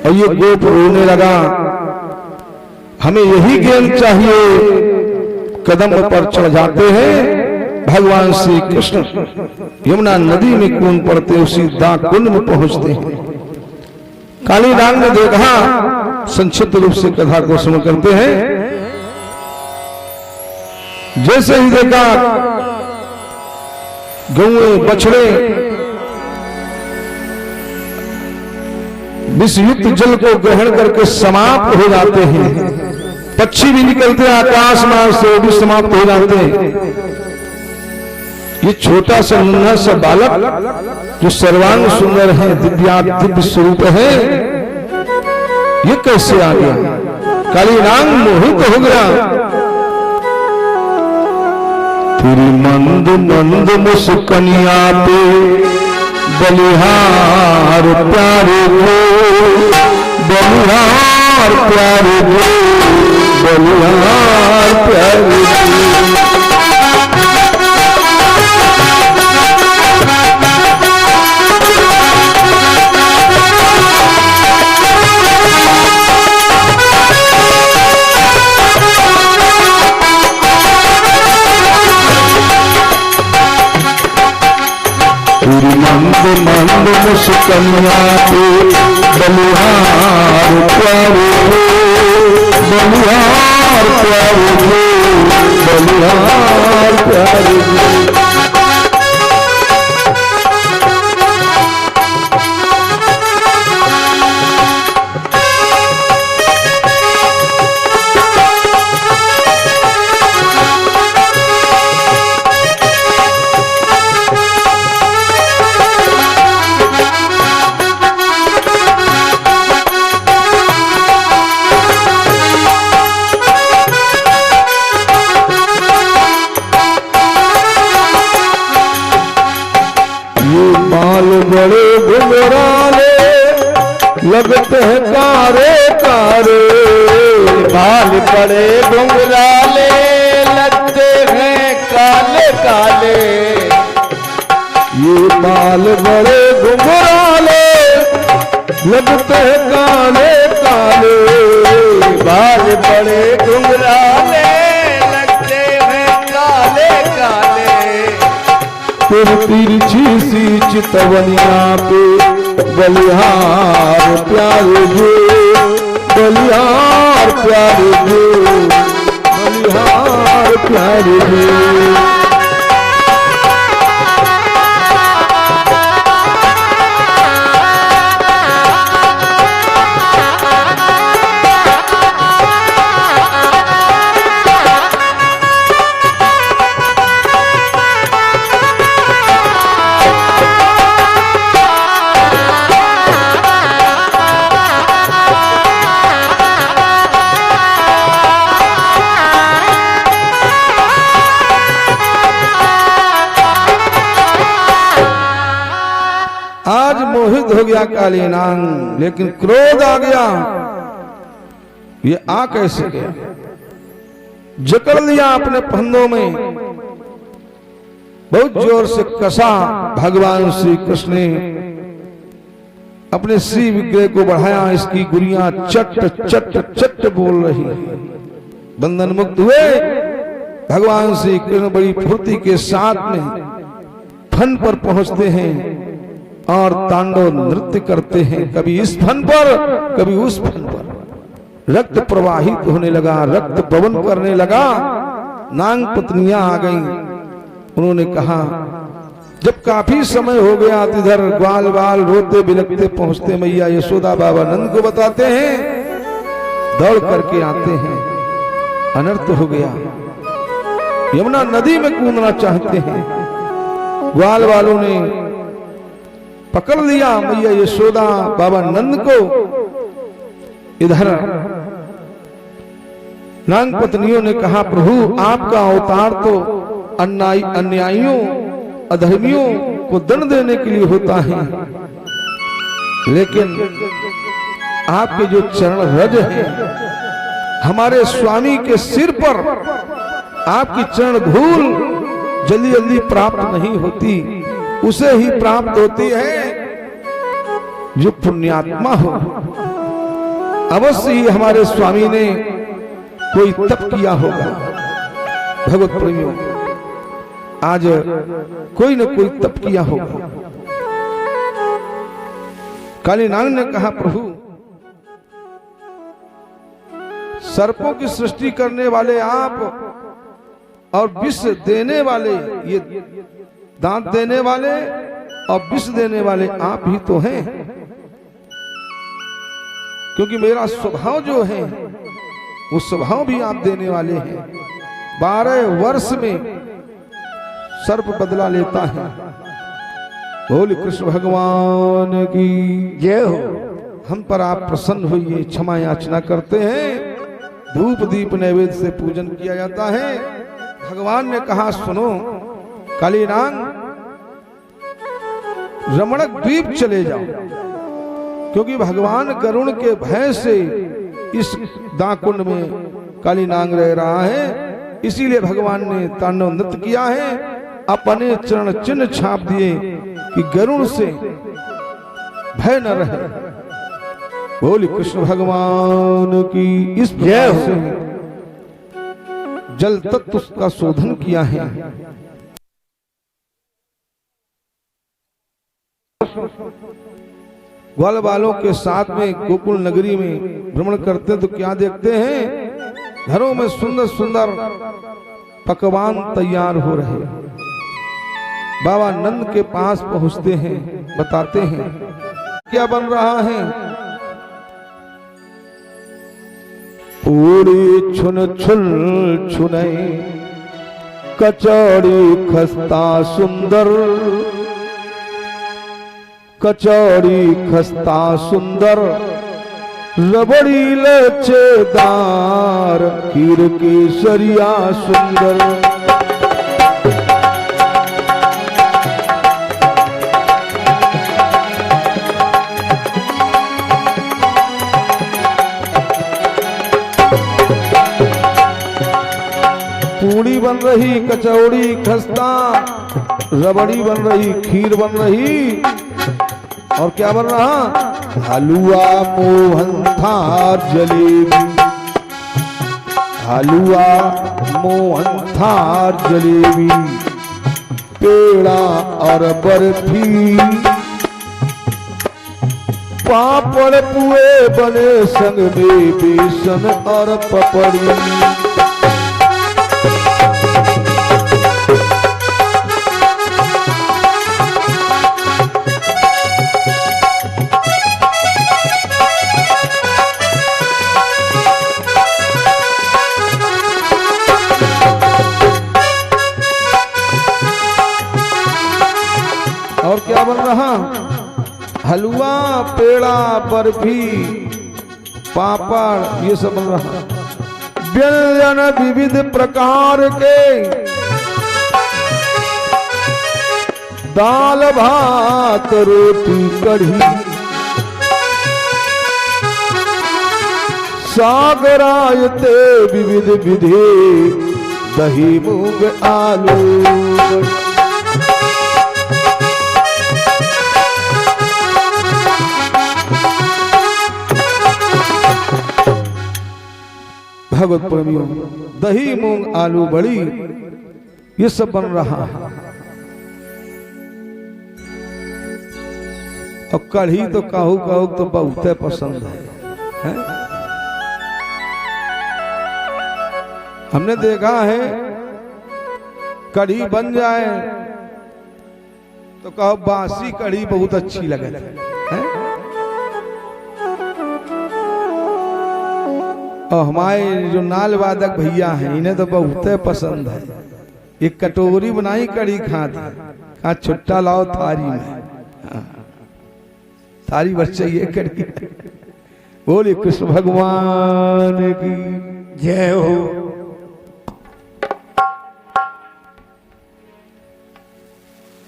और ये गोप रोने लगा, हमें यही ज्ञान चाहिए। कदम पर चढ़ जाते हैं, भगवान श्री कृष्ण यमुना नदी में कूद पड़ते, उसी दाक कुंड में पहुंचते हैं। काली नाग ने देखा, संक्षिप्त रूप से कथा को सुन करते हैं। जैसे ही देखा गौए बछड़े विषयुक्त जल को ग्रहण करके समाप्त हो जाते हैं, पक्षी भी निकलते हैं आकाश मार्ग से, वो भी समाप्त हो जाते हैं। ये छोटा सा नन्हा सा बालक जो सर्वांग सुंदर है, दिव्य स्वरूप है, ये कैसे आ गया? काली नाग मोहित हो गया। तेरी मंद मंद मुस्कनिया पे बलिहार प्यारे को, बलिहार प्यारे को, बलिहार प्यारे को। मंद मंद मुस्कनिया पे बलिहार प्यारे को, बलिहार प्यारे को, बलिहार प्यारे को। बड़े घुंघराले लगते हैं कारे कारे, बाल बड़े घुंघराले लगते हैं काले काले। ये बाल बड़े घुंघराले लगते हैं काले काले, बाल बड़े घुंघराले लगते हैं काले काले। तिरछी सी चितवनिया पे बलिहार प्यारे जो, बलिहार प्यारे जो, बलिहार प्यारे जो। मोहित हो गया काली नाग, लेकिन क्रोध आ गया। ये आ कैसे गया? जकड़ लिया अपने फंदों में, बहुत जोर से कसा। भगवान श्री कृष्ण ने अपने श्री विग्रह को बढ़ाया, इसकी गुड़ियां चट चट चट बोल रही, बंधन मुक्त हुए। भगवान श्री कृष्ण बड़ी फुर्ती के साथ में फन पर पहुंचते हैं और तांडव नृत्य करते हैं, कभी इस फन पर कभी उस फन पर। रक्त प्रवाहित होने लगा, रक्त पवन करने लगा। नाग पत्नियां आ गईं। उन्होंने कहा, जब काफी समय हो गया, इधर ग्वाल बाल रोते बिलखते पहुंचते, मैया यशोदा बाबा नंद को बताते हैं, दौड़ करके आते हैं, अनर्थ हो गया, यमुना नदी में कूदना चाहते हैं। ग्वाल वालों ने पकड़ लिया मैया यशोदा बाबा नंद को। इधर नाग पत्नियों ने कहा, प्रभु आपका अवतार तो अन्यायियों अधर्मियों को दंड देने के लिए होता है, लेकिन आपके जो चरण रज है, हमारे स्वामी के सिर पर आपकी चरण धूल जल्दी जल्दी प्राप्त नहीं होती, उसे ही प्राप्त होती है जो पुण्यात्मा हो। अवश्य ही हमारे स्वामी ने कोई तप किया होगा। भगवत प्रेमियों, आज कोई न कोई तप किया होगा। कालीनाग ने कहा, प्रभु सर्पों की सृष्टि करने वाले आप और विष देने वाले, ये दांत देने वाले और विष देने वाले आप ही तो हैं, क्योंकि मेरा स्वभाव जो है वो स्वभाव भी आप देने वाले हैं। 12 वर्ष में सर्प बदला लेता है। बोल कृष्ण भगवान की जय हो। हम पर आप प्रसन्न होइए, क्षमा याचना करते हैं। धूप दीप नैवेद्य से पूजन किया जाता है। भगवान ने कहा, सुनो कालीनाग, रमणक द्वीप चले जाओ, क्योंकि भगवान गरुण के भय से इस दाकुंड में कालीनाग रह रहा है। इसीलिए भगवान ने तांडव नृत्य किया है, अपने चरण चिन्ह छाप दिए कि गरुण से भय न रहे। बोल कृष्ण भगवान की इस जय से जल तत्व का शोधन किया है। ग्वाल बालों के साथ में गोकुल नगरी में भ्रमण करते तो क्या देखते हैं, घरों में सुंदर सुंदर पकवान तैयार हो रहे। बाबा नंद के पास पहुंचते हैं, बताते हैं क्या बन रहा है। पूरी छुन छुन छुनई, कचौड़ी खस्ता सुंदर, कचौड़ी खस्ता सुंदर, रबड़ी लचेदार, खीर केसरिया सुंदर। पूड़ी बन रही, कचौड़ी खस्ता, रबड़ी बन रही, खीर बन रही, और क्या बन रहा, हलवा मोहन थार जलेबी, हलवा मोहन थार जलेबी, पेड़ा और बर्फी, पापड़ पुए बने संग में बेसन और पपड़ी। और क्या बन रहा, हलवा, पेड़ा, बर्फी, पापड़, ये सब बन रहा। व्यंजन विविध प्रकार के, दाल भात रोटी कढ़ी, साग रायते विविध विधे, दही मूंग आलू। भगवत प्रेमियों, दही मूंग आलू बड़ी, ये सब बन रहा है। और कढ़ी तो कहू कहू तो बहुत पसंद है? हमने देखा है कढ़ी बन जाए तो कहो बासी कढ़ी बहुत अच्छी लगे है? और हमारे जो नाल वादक भैया हैं, इन्हें तो बहुत पसंद है। एक कटोरी बनाई कढ़ी खा दी, कहा छुट्टा लाओ थारी में, थारी भर चाहिए कढ़ी। बोले कृष्ण भगवान की जय हो।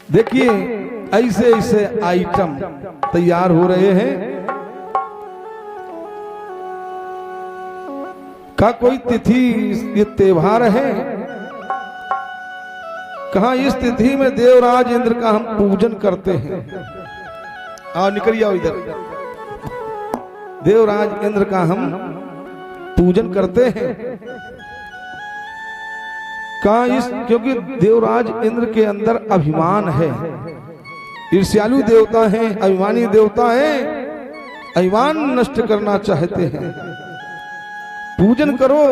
देखिए ऐसे ऐसे आइटम तैयार हो रहे हैं। का कोई तिथि, ये त्योहार है, कहा इस तिथि में देवराज इंद्र का हम पूजन करते हैं। आओ निकलिए आओ इधर। देवराज इंद्र का हम पूजन करते हैं। क्योंकि देवराज इंद्र के अंदर अभिमान है, ईर्ष्यालु देवता हैं, अभिमानी देवता हैं, अभिमान नष्ट करना चाहते हैं। पूजन करो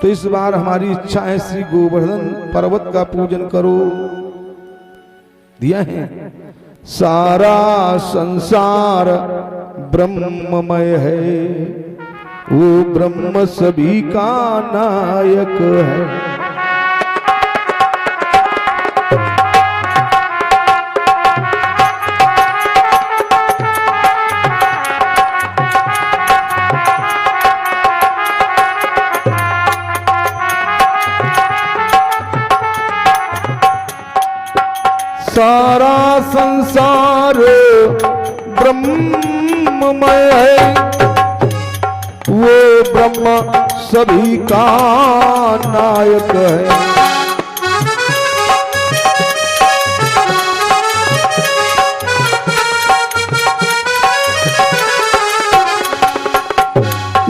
तो इस बार हमारी इच्छा है श्री गोवर्धन पर्वत का पूजन करो। दिया है। सारा संसार ब्रह्ममय है, वो ब्रह्म सभी का नायक है। सारा संसार ब्रह्ममय है, वो ब्रह्म सभी का नायक है।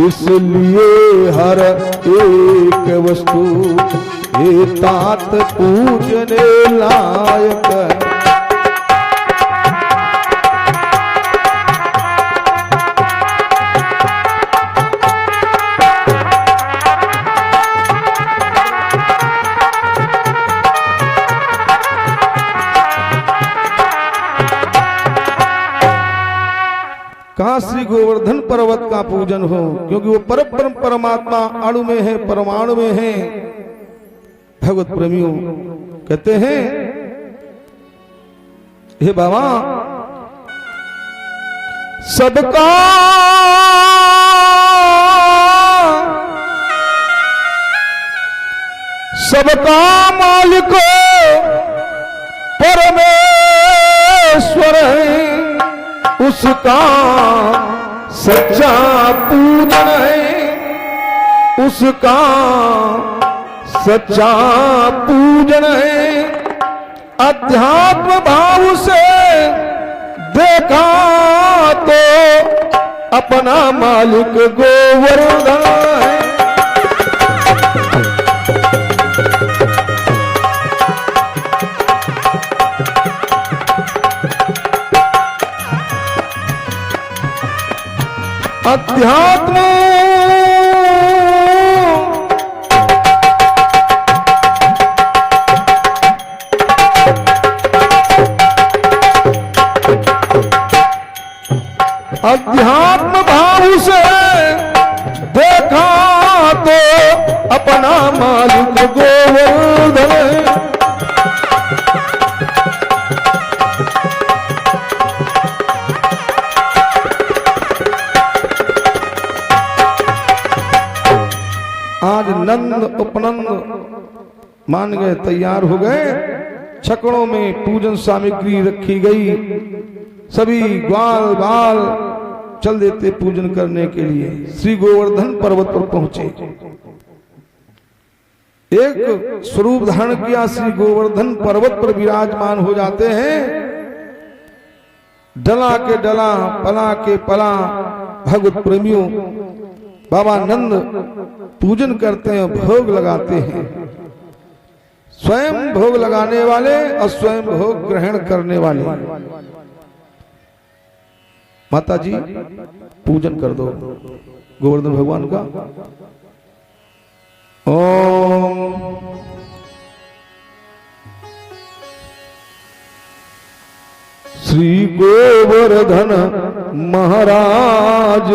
इसलिए हर एक वस्तु ये तात पूजने लायक है। कहा श्री गोवर्धन पर्वत का पूजन हो, क्योंकि वो परम परमात्मा अणु में है, परमाणु में है। भगवत प्रेमियों कहते हैं, हे बाबा सबका सबका मालिक परमेश्वर है, उसका सच्चा पूजन है, उसका सच्चा पूजन है। अध्यात्म भाव से देखा तो अपना मालिक गोवर्धन है। अध्यात्म अध्यात्म भाव से देखा तो अपना मालिक गोवर्धन है। आज नंद उपनंद मान गए, तैयार हो गए। छकड़ों में पूजन सामग्री रखी गई, सभी ग्वाल बाल चल देते पूजन करने के लिए। श्री गोवर्धन पर्वत पर पहुंचे, एक स्वरूप धारण किया, श्री गोवर्धन पर्वत पर विराजमान हो जाते हैं। डला के डला, पला के पला भगवत प्रेमियों बाबा नंद पूजन करते हैं, भोग लगाते हैं। स्वयं भोग लगाने वाले और स्वयं भोग ग्रहण करने वाले। माता जी पूजन कर दो गोवर्धन भगवान का। ओम श्री गोवर्धन महाराज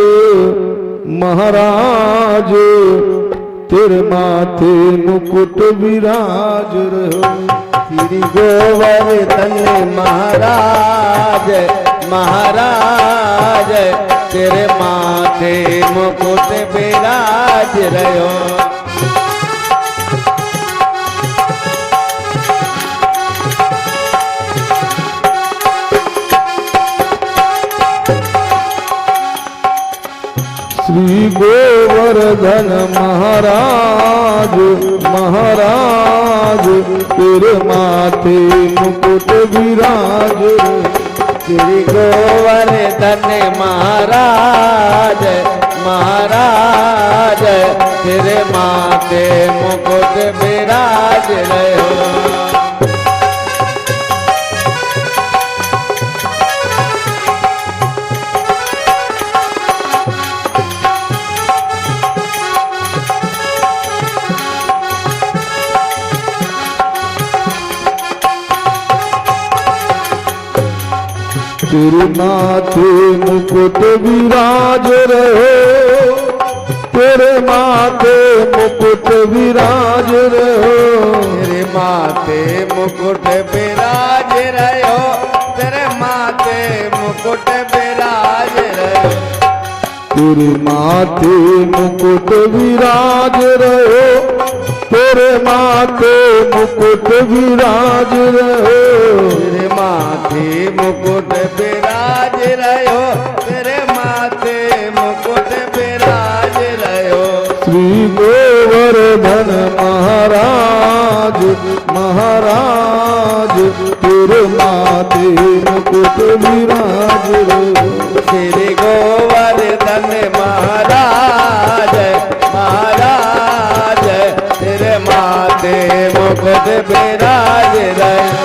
महाराज तेरे माथे मुकुट विराज रहो। श्री गोवर्धन महाराज महाराज तेरे माथे मुकुट विराज रहो। श्री गोवर्धन महाराज महाराज तेरे माथे मुकुट विराज। श्री गोवर्धन महाराज महाराज तेरे माथे मुकुट विराज रहो। तेरे माथे मुकुट विराज रहो, तेरे माथे मुकुट विराज रहो, तेरे माथे मुकुट विराज रहो, तेरे माथे मुकुट विराज रहो, तेरे माथे मुकुट विराज रहो, तेरे माथे मुकुट विराज रहो, तेरे माथे मुकुट विराज रहो, तेरे माथे मुकुट विराज रहो। श्री गोवर्धन महाराज महाराज तेरे माथे मुकुट विराज रहो। श्री गोवर्धन महाराज महाराज तेरे माथे मुकुट विराज रहो।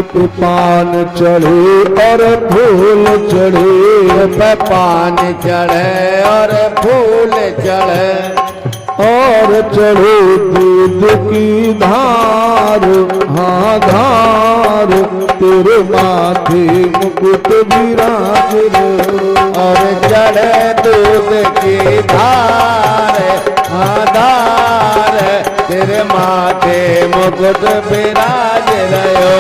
पे पान चढ़े और फूल चढ़े, पे पान चढ़े और फूल चढ़े, और चढ़े दूध की धार, हाँ धार तेरे माथे मुकुट विराज रहो। और चढ़े दूध की धार, हाँ धार तेरे माथे मुकुट विराज रहो।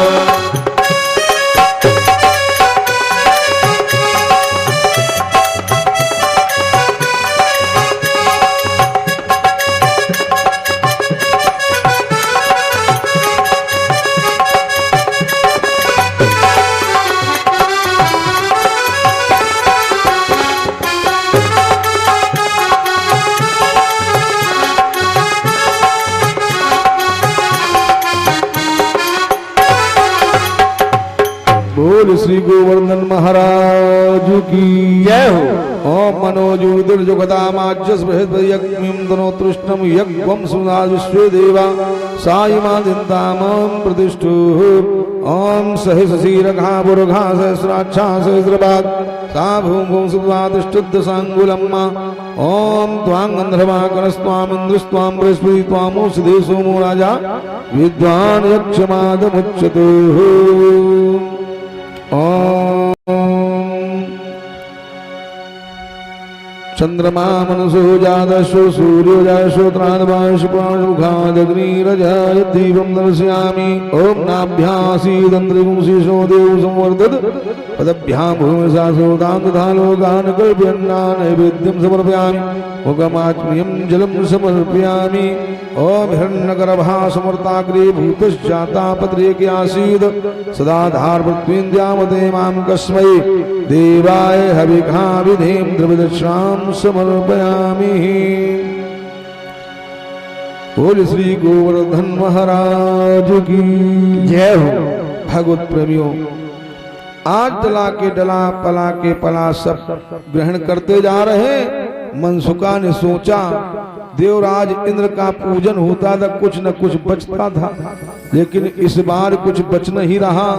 बोल श्री गोवर्धन महाराज की जय हो। ओम मनोजुर्जुगदामाज्यस बृहद्यज्ञं तनोतृष्णं यज्ञं सुना विश्वे देवा सायमादिन्तामं प्रतिष्ठु। ओम सहस्रशीरघा बुर्घा सहस्राक्षा सहस्रपाद सा भूमौ सुवादिष्टुद्ध सांगुलम्मा। ओम त्वां गन्धर्वाकरस्त्वामिन्द्रस्त्वां बृहस्पति त्वामोषधे सोमो राजा विद्वान् यक्षमादमुच्यते। चंद्रमा मनसो जादशो सूर्यो जायशो त्रादवायुषुखादग्निरजाय दीपं दर्शयामि। ओम नाभ्यासीदन्त्रिपुंसिषो देव संवर्धत पदभ्यां भूमिसासोदां तथा लोकान् कल्प्यन्ना नैवेद्यं समर्पयामि। मुखमाच्म्यं जलं समर्पयामि। ओम हिरण्यगर्भा समर्ताग्रे भूतश्चातापत्रेके आसीद सदा धार्पृथ्वीन्द्यामते मां कस्मै देवाय हविघा विधें द्रविदक्षां समर्पयामि। बोल श्री गोवर्धन महाराज की जय हो। भगवत प्रेमियों, आज डला के डला पला के पला सब ग्रहण करते जा रहे। मनसुका ने सोचा देवराज इंद्र का पूजन होता था, कुछ न कुछ बचता था, लेकिन इस बार कुछ बच नहीं रहा।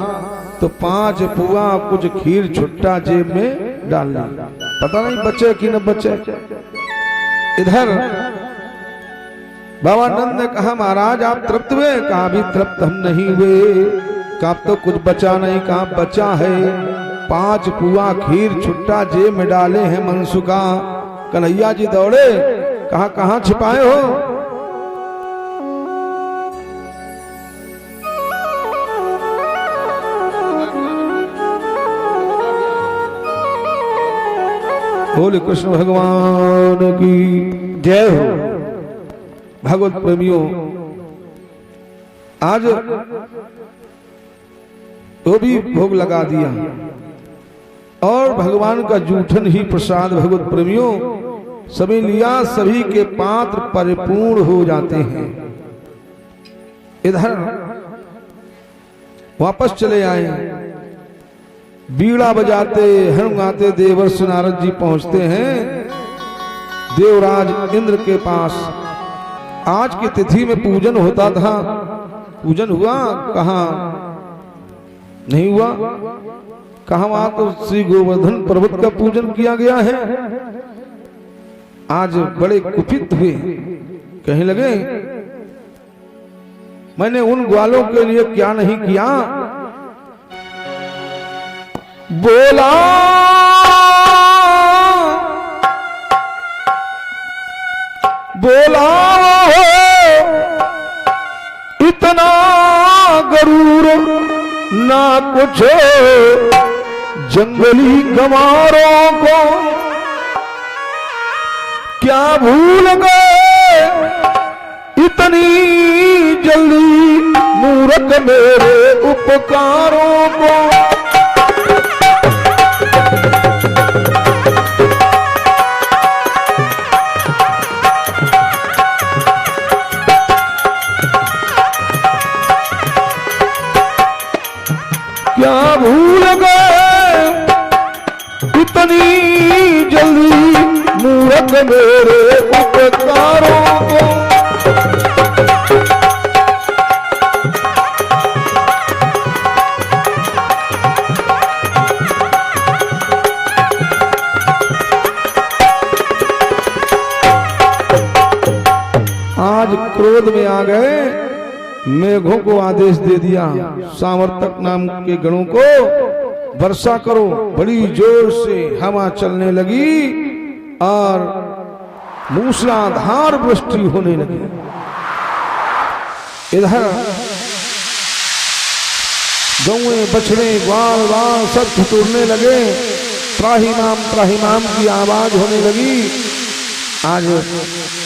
तो 5 पुआ कुछ खीर छुट्टा जेब में डाल ली। पता नहीं बचे कि न बचे। इधर बाबा नंद ने कहा महाराज आप तृप्त हुए? कहा भी तृप्त हम नहीं हुए। कहा तो कुछ बचा नहीं। कहा बचा है। 5 पुआ खीर छुट्टा जेब में डाले हैं मनसुका। कन्हैया जी दौड़े, कहा कहां छिपाए हो? बोले कृष्ण भगवान की जय हो। भगवत प्रेमियों, आज तो भी भोग लगा दिया और भगवान का जूठन ही प्रसाद भगवत प्रेमियों सभी लिया, सभी के पात्र परिपूर्ण हो जाते हैं। इधर वापस चले आए, बीड़ा बजाते हरण गाते देवर्षि नारद जी पहुंचते हैं देवराज इंद्र के पास। आज की तिथि में पूजन होता था, पूजन हुआ कहाँ नहीं हुआ, कहाँ वहां तो श्री गोवर्धन पर्वत का पूजन किया गया है। आज बड़े कुपित हुए, कहने लगे मैंने उन ग्वालों के लिए क्या नहीं किया। बोला बोला इतना गरूर ना कुछ जंगली गंवारों को क्या भूल गए इतनी जल्दी मूरख मेरे उपकारों को। क्या भूल गए इतनी जल्दी मूरख मेरे उपकारों को। आज क्रोध में आ गए, मेघों को आदेश दे दिया सामर्थक नाम के गणों को वर्षा करो। बड़ी जोर से हवा चलने लगी और मूसलाधार वृष्टि होने लगी। इधर गौएं बछड़े ग्वाल वाल सब ठिठुरने लगे, त्राहिमाम की आवाज होने लगी। आज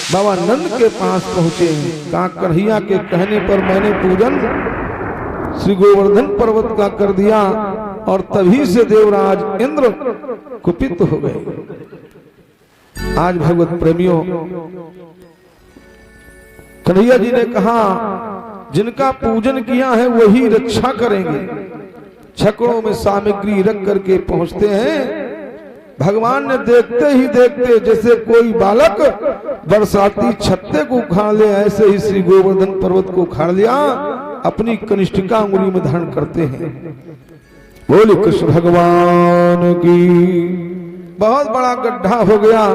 बाबा नंद के पास पहुंचे, कहा कन्हैया के कहने पर मैंने पूजन श्री गोवर्धन पर्वत का कर दिया और तभी से देवराज इंद्र कुपित हो गए। आज भगवत प्रेमियों, कन्हैया जी ने कहा जिनका पूजन किया है वही रक्षा करेंगे। छकड़ों में सामग्री रख करके पहुंचते हैं। भगवान ने देखते ही देखते जैसे कोई बालक बरसाती छत्ते को उखाड़ ले, ऐसे ही श्री गोवर्धन पर्वत को उखाड़ लिया, अपनी कनिष्ठिका अंगुली में धारण करते हैं। बोले कृष्ण भगवान की। बहुत बड़ा गड्ढा हो गया,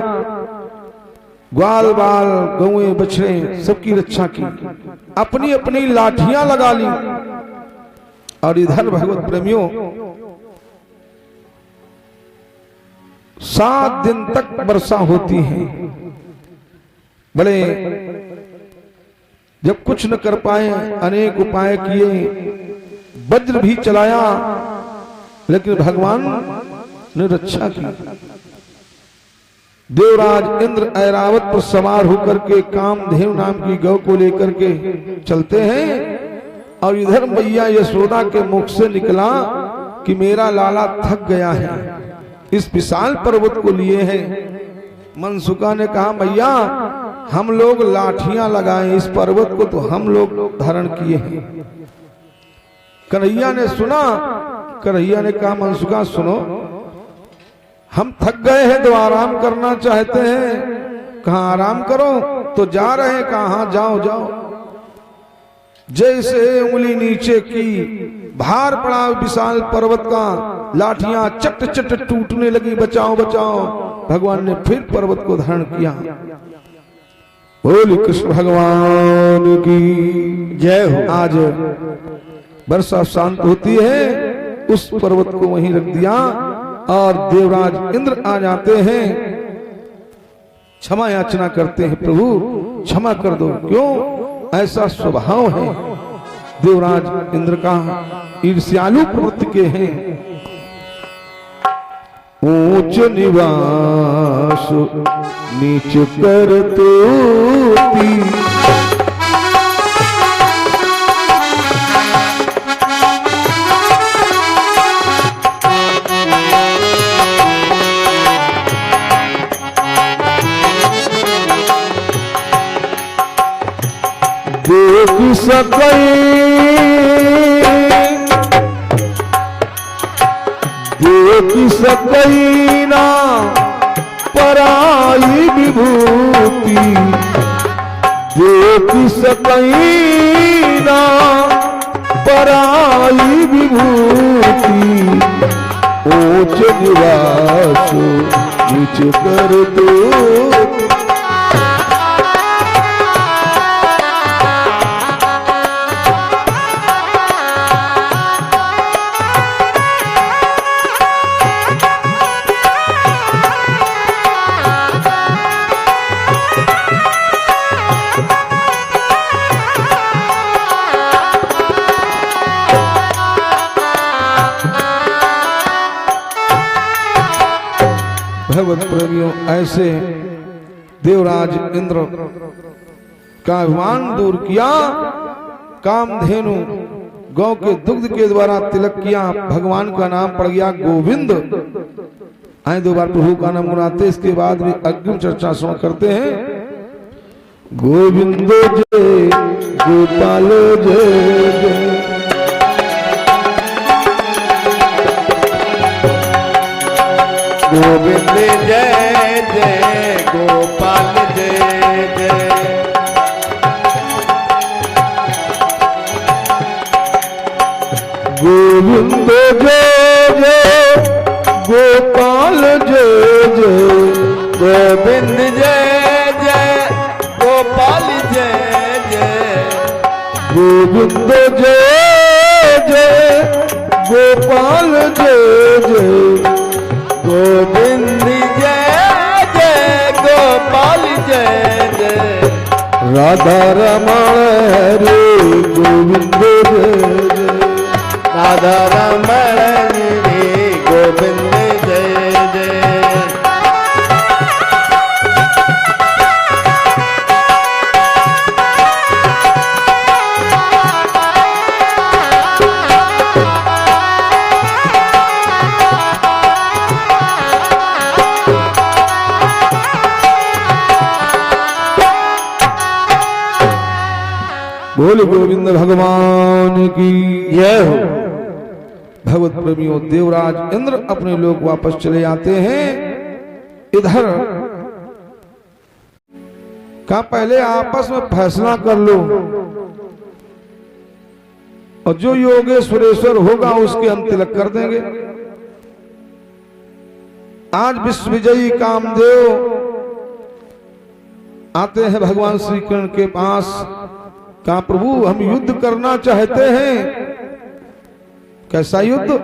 ग्वाल बाल गौएं बछड़े सबकी रक्षा की, अपनी अपनी लाठियां लगा ली। और इधर भगवत प्रेमियों 7 दिन तक वर्षा होती है। बड़े जब कुछ न कर पाए अनेक उपाय किए, वज्र भी चलाया, लेकिन भगवान ने रक्षा की। देवराज इंद्र ऐरावत पर सवार होकर के कामधेनु नाम की गौ को लेकर के चलते हैं। और इधर मैया यशोदा के मुख से निकला कि मेरा लाला थक गया है, इस विशाल पर्वत को लिए हैं। मनसुका ने कहा मैया हम लोग लाठियां लगाएं, इस पर्वत को तो हम लोग धारण किए हैं। कन्हैया ने सुना, कन्हैया ने कहा मनसुका सुनो, हम थक गए हैं तो आराम करना चाहते हैं। कहा आराम करो, तो जा रहे हैं, कहा हाँ जाओ जाओ। जैसे उंगली नीचे की, भार पड़ा विशाल पर्वत का, लाठियां चट चट टूटने लगी, बचाओ बचाओ। भगवान ने फिर पर्वत को धारण किया। बोले कृष्ण भगवान की जय हो। आज वर्षा शांत होती है, उस पर्वत को वहीं रख दिया और देवराज इंद्र आ जाते हैं, क्षमा याचना करते हैं, प्रभु क्षमा कर दो। क्यों? ऐसा स्वभाव है देवराज इंद्र का, ईर्ष्यालु प्रवृत्ति के हैं। ऊंच निवास नीच कर तोती। देख सकई देख सकई ना पराई विभूति। देख सकई ना पराई विभूति। ऊंच निवास नीच कर दो। भगवत प्रेमियों, ऐसे देवराज इंद्र का अभिमान दूर किया। कामधेनु गौ के दुग्ध के द्वारा तिलक किया। भगवान का नाम पड़ गया गोविंद। आए दो बार प्रभु का नाम गुनाते, इसके बाद भी अग्रिम चर्चा सुन करते हैं। गोविंद जय गोपाल जय जय। गोविंद जय जय गोपाल जय जय। गोविंद जय जय गोपाल जय जय। गोविंद जय जय गोपाल जय जय। गोविंद जय जय गोपाल जय जय। गोविंद जय जय गोपाल जय जय। राधा रमण हरे गोविंद जय जय। राधा रमण हरे गोविंद जय जय। बोल गोविंद भगवान की जय हो। भगवत प्रेमियों, देवराज इंद्र अपने लोग वापस चले आते हैं। इधर का पहले आपस में फैसला कर लो और जो योगेश्वरेश्वर होगा उसके हम तिलक कर देंगे। आज विश्व विजयी कामदेव आते हैं भगवान श्री कृष्ण के पास। कहा प्रभु हम युद्ध करना चाहते हैं। कैसा युद्ध?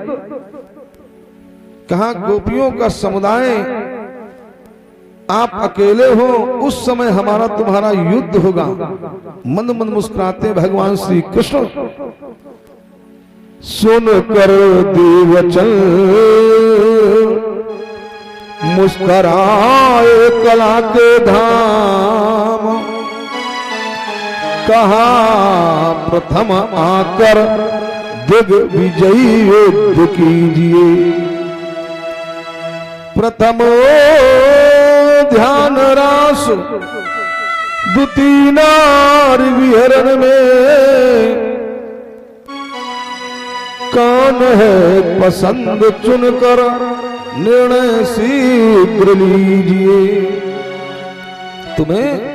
कहा गोपियों का समुदाय, आप अकेले हो, उस समय हमारा तुम्हारा युद्ध होगा। मंद मंद मुस्कुराते भगवान श्री कृष्ण। सुन कर देवचल मुस्कुराए कला के धाम। कहा प्रथम आकर दिग्विजयी युद्ध कीजिए। प्रथम ध्यान रास द्वितीय नारी विहरण में। कौन है पसंद चुनकर निर्णय शीघ्र लीजिए। तुम्हें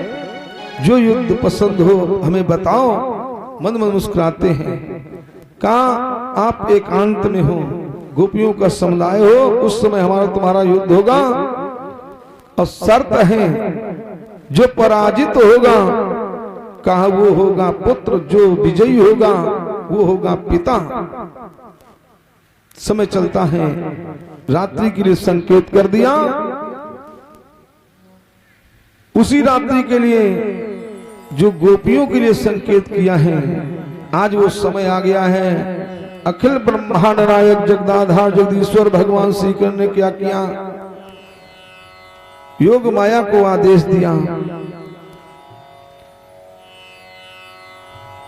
जो युद्ध पसंद हो हमें बताओ। मन मन मुस्कुराते हैं। कहा आप एकांत में हो, गोपियों का समुदाय हो, उस समय हमारा तुम्हारा युद्ध होगा और शर्त है जो पराजित होगा कहा वो होगा पुत्र, जो विजयी होगा वो होगा पिता। समय चलता है, रात्रि के लिए संकेत कर दिया। उसी रात्रि के लिए जो गोपियों के लिए संकेत किया है, आज वो समय आ गया है अखिल ब्रह्मांड नायक जगदाधार जगदीश्वर भगवान श्री कृष्ण ने क्या किया, योग माया को आदेश दिया।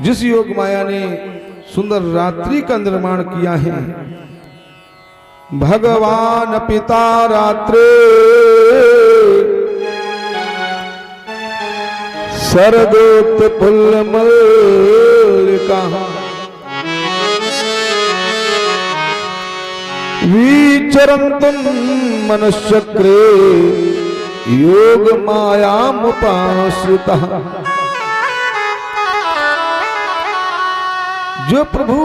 जिस योग माया ने सुंदर रात्रि का निर्माण किया है, भगवान पिता रात्रे शरदोत पुल मल्लिका विचरन्तुं मनश्चक्रे योग मायामुपाश्रितः। जो प्रभु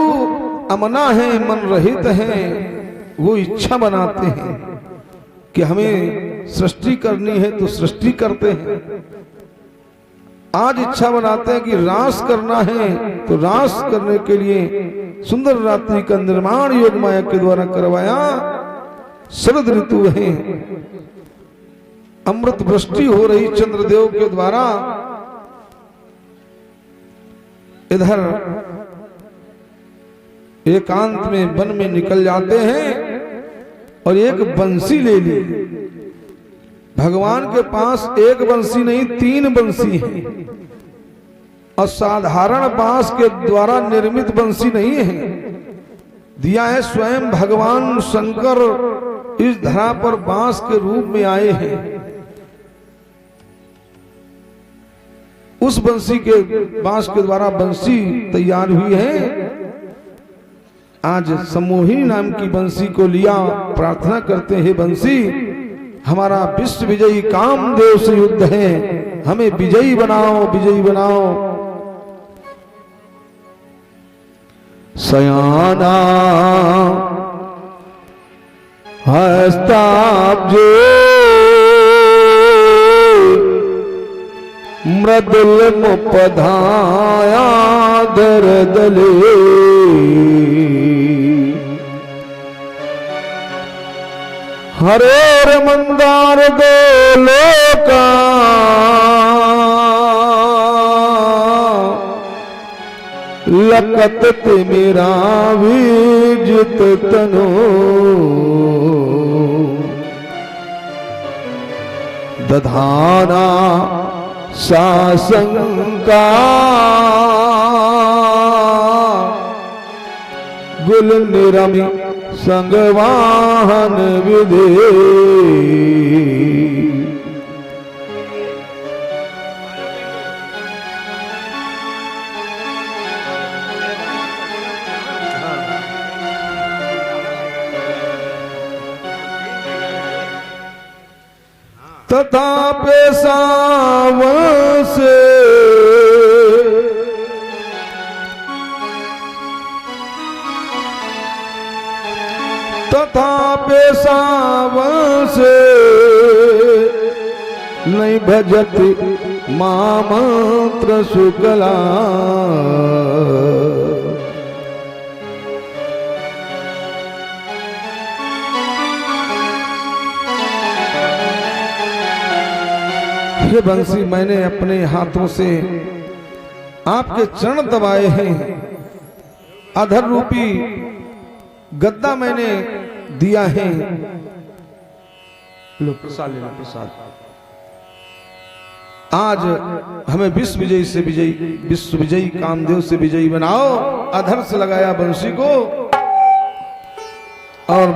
अमना है, मन रहित है, वो इच्छा बनाते हैं कि हमें सृष्टि करनी है तो सृष्टि करते हैं। आज इच्छा बनाते हैं कि रास करना है तो रास करने के लिए सुंदर रात्रि का निर्माण योग माया के द्वारा करवाया। शरद ऋतु है, अमृत वृष्टि हो रही चंद्रदेव के द्वारा। इधर एकांत में वन में निकल जाते हैं और एक बंसी ले ली। भगवान के पास एक बंसी नहीं, 3 बंसी है और साधारण बांस के द्वारा निर्मित बंसी नहीं है, दिया है स्वयं भगवान शंकर इस धरा पर बांस के रूप में आए हैं। उस बंसी के बांस के द्वारा बंसी तैयार हुई है। आज सम्मोहिनी नाम की बंसी को लिया, प्रार्थना करते हैं, बंसी हमारा विश्व विजयी कामदेव से युद्ध है, हमें विजयी बनाओ, विजयी बनाओ। सयाना हस्ताब्जे मृदुल मुपधाया दरदले हरेर मंदार दो लोका लकत मेरा विजित तनो दधाना सासंका गुल निरमी संगवाहन विधे तथा पेशावर से तथा पेशावर से नहीं भजति मामंत्र शुक्ला ये बंसी मैंने अपने हाथों से आपके चरण दबाए हैं, अधर रूपी गद्दा मैंने दिया है। लो प्रसाद लेना, प्रसाद। आज हमें विश्व विजयी से विजयी, विश्व विजयी कामदेव से विजयी बनाओ। अधर से लगाया बंसी को और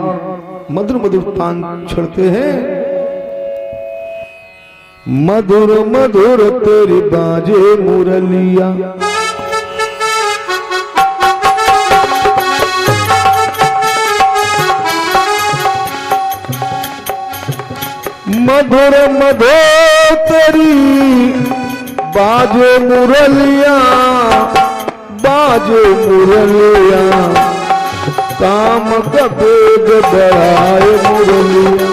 मधुर मधुर तान छड़ते हैं। मधुर मधुर तेरी बाजे मुरलिया, मधुर मधुर तेरी बाजे मुरलिया, बाजे मुरलिया काम का वेग बढ़ाए मुरलिया।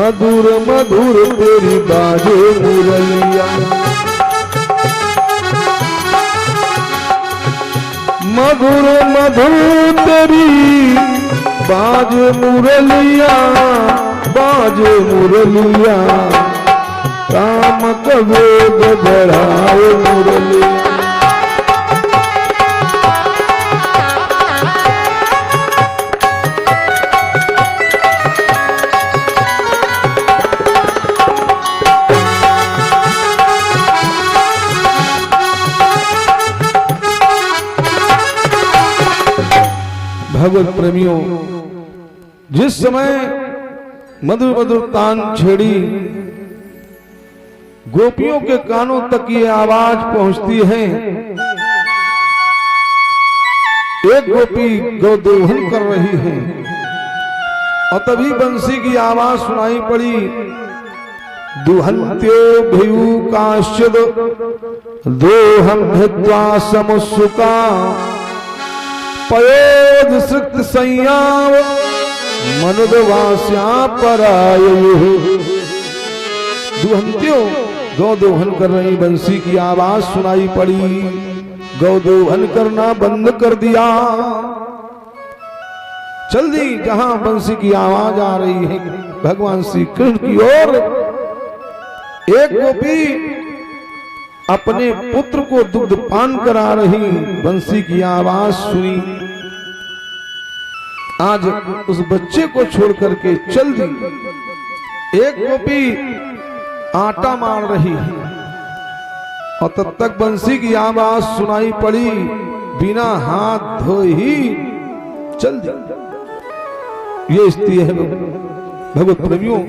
मधुर मधुर तेरी बाजे मुरलिया, मधुर मधुर तेरी बाजे मुरलिया, बाजे मुरलिया, काम कबे बढ़ाए मुरलिया। भगवत प्रेमियों, जिस समय मधुर मधुर तान छेड़ी गोपियों के कानों तक ये आवाज पहुंचती है। एक गोपी गौदोहन कर रही है और तभी बंसी की आवाज सुनाई पड़ी, दुहन्त्यो भयू काश्चिद दोहम भित्वा समुत्सुका पयोध सृत संयाव मनुदवास्या परायुः। दुहन्त्यो गौदोहन कर रही बंसी की आवाज सुनाई पड़ी, गौदोहन करना बंद कर दिया। जल्दी जहां बंसी की आवाज आ रही है भगवान श्री कृष्ण की ओर, एक गोपी अपने पुत्र को दुग्ध पान करा रही, बंसी की आवाज सुनी। आज उस बच्चे को छोड़ करके चल दी। एक गोपी आटा मार रही है और तब तक बंसी की आवाज सुनाई पड़ी, बिना हाथ धोए ही चल दी। ये स्थिति है भगवत प्रेमियों।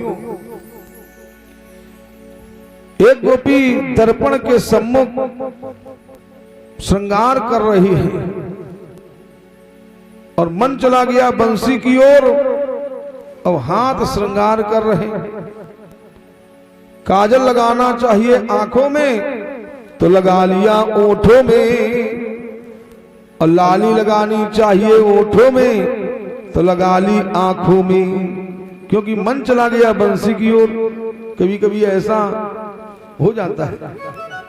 एक गोपी दर्पण के सम्मुख श्रृंगार कर रही है और मन चला गया बंसी की ओर। अब हाथ श्रृंगार कर रहे हैं। काजल लगाना चाहिए आंखों में तो लगा लिया ओठों में, और लाली लगानी चाहिए ओठों में तो लगा ली आंखों में, क्योंकि मन चला गया बंसी की ओर। कभी कभी ऐसा हो जाता है,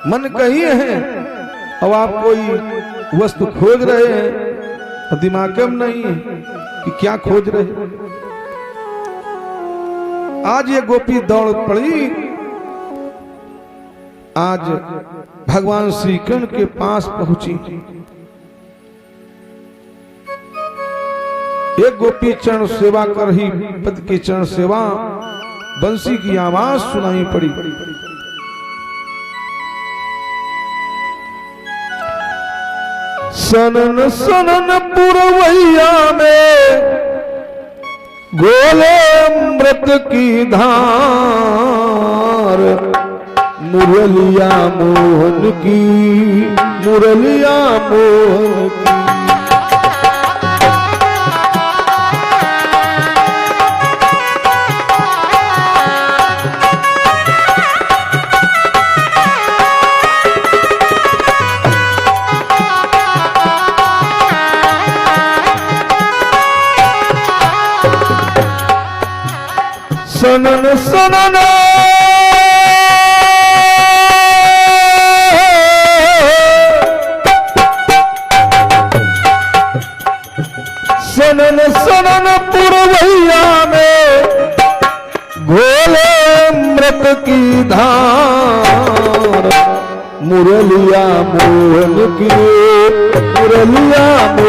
मन कहीं है अब आप कोई वस्तु खोज रहे हैं और दिमाग में नहीं है कि क्या खोज रहे। आज ये गोपी दौड़ पड़ी, आज भगवान श्री कृष्ण के पास पहुंची। एक गोपी चरण सेवा कर रही, पति की चरण सेवा, बंसी की आवाज सुनाई पड़ी। सनन सनन पुरवैया में गोले अमृत की धार, मुरलिया मोहन की, मुरलिया मोहन की। सनन सनन सनन सनन पुरवैया में घोले अमृत की धार, मुरलिया मोहन की, मुरलिया मोहन।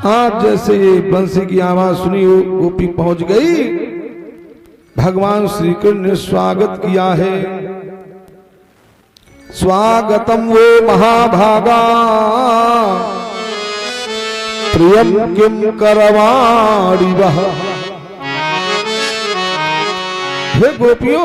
आज जैसे ये बंसी की आवाज सुनी, गोपी पहुंच गई। भगवान श्री कृष्ण ने स्वागत किया है। स्वागतम वो महाभागा प्रियम किम करवाणि वह। हे गोपियों,